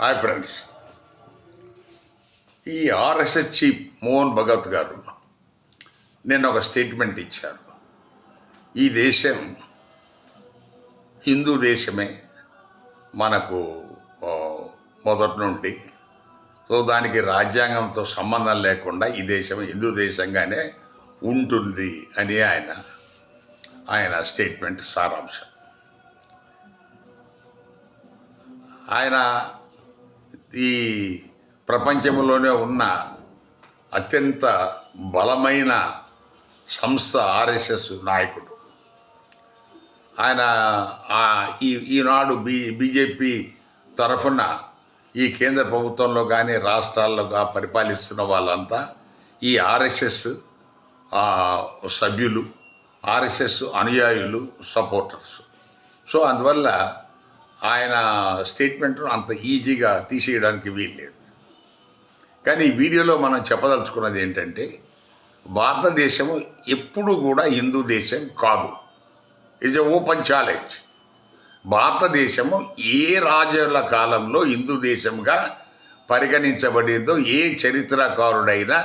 Hi friends, ఈ RSS chief Mohan Bhagwat గారు నిన్న ఒక స్టేట్మెంట్ ఇచ్చారు. ఈ దేశం హిందూ దేశమే మనకు మొదటి నుండి, సో దానికి రాజ్యాంగంతో సంబంధం లేకుండా ఈ దేశం హిందూ దేశంగానే ఉంటుంది అని ఆయన స్టేట్మెంట్ సారాంశం. ఆయన ఈ ప్రపంచంలోనే ఉన్న అత్యంత బలమైన సంస్థ ఆర్ఎస్ఎస్ నాయకుడు. ఆయన ఈనాడు బీజేపీ తరఫున ఈ కేంద్ర ప్రభుత్వంలో కానీ రాష్ట్రాల్లో పరిపాలిస్తున్న వాళ్ళంతా ఈ ఆర్ఎస్ఎస్ సభ్యులు, ఆర్ఎస్ఎస్ అనుయాయులు, సపోర్టర్స్. సో అందువల్ల ఆయన స్టేట్మెంట్ అంత ఈజీగా తీసేయడానికి వీల్లేదు. కానీ ఈ వీడియోలో మనం చెప్పదలుచుకున్నది ఏంటంటే, భారతదేశము ఎప్పుడు కూడా హిందూ దేశం కాదు. It's a open challenge. భారతదేశము ఏ రాజుల కాలంలో హిందూ దేశంగా పరిగణించబడిందో ఏ చరిత్రకారుడైనా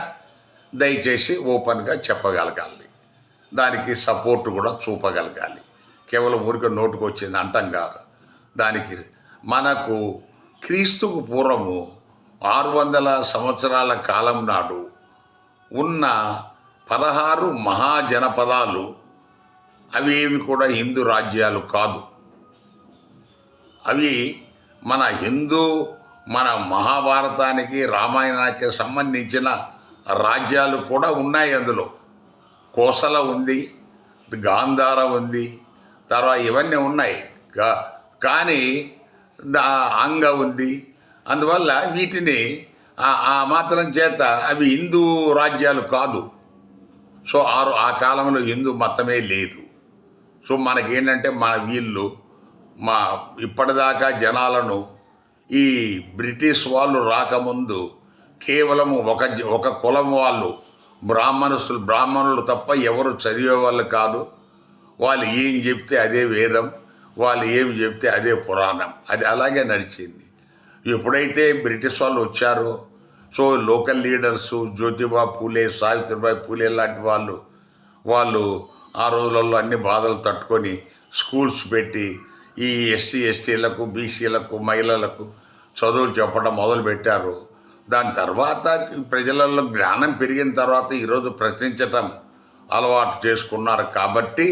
దయచేసి ఓపెన్గా చెప్పగలగాలి, దానికి సపోర్ట్ కూడా చూపగలగాలి. కేవలం ఊరికి నోటుకు వచ్చింది అంటాం కాదు. దానికి మనకు క్రీస్తుకు పూర్వము 600 సంవత్సరాల కాలం నాడు ఉన్న 16 మహాజనపదాలు అవి ఏమి కూడా హిందూ రాజ్యాలు కాదు. అవి మన మహాభారతానికి, రామాయణానికి సంబంధించిన రాజ్యాలు కూడా ఉన్నాయి. అందులో కోసల ఉంది, గాంధార ఉంది, తర్వాత ఇవన్నీ ఉన్నాయి. కానీ అంగ ఉంది. అందువల్ల వీటిని ఆ మాత్రం చేత అవి హిందూ రాజ్యాలు కాదు. సో ఆ కాలంలో హిందూ మతమే లేదు. సో మనకేంటంటే వీళ్ళు ఇప్పటిదాకా జనాలను ఈ బ్రిటిష్ వాళ్ళు రాకముందు కేవలం ఒక కులం వాళ్ళు, బ్రాహ్మణులు తప్ప ఎవరు చదివే వాళ్ళు కాదు. వాళ్ళు ఏం చెప్తే అదే వేదం, వాళ్ళు ఏమి చెప్తే అదే పురాణం. అది అలాగే నడిచింది. ఎప్పుడైతే బ్రిటిష్ వాళ్ళు వచ్చారో, so local leaders Jyotiba Phule, Savitribai Phule లాంటి వాళ్ళు ఆ రోజులలో అన్ని బాధలు తట్టుకొని స్కూల్స్ పెట్టి ఈ ఎస్సీలకు, బీసీలకు, మహిళలకు చదువులు చెప్పడం మొదలుపెట్టారు. దాని తర్వాత ప్రజలలో జ్ఞానం పెరిగిన తర్వాత ఈరోజు ప్రశ్నించటం అలవాటు చేసుకున్నారు. కాబట్టి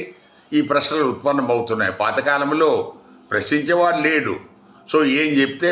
ఈ ప్రశ్నలు ఉత్పన్నమవుతున్నాయి. పాతకాలంలో ప్రశ్నించేవాడు లేడు. సో ఏం చెప్తే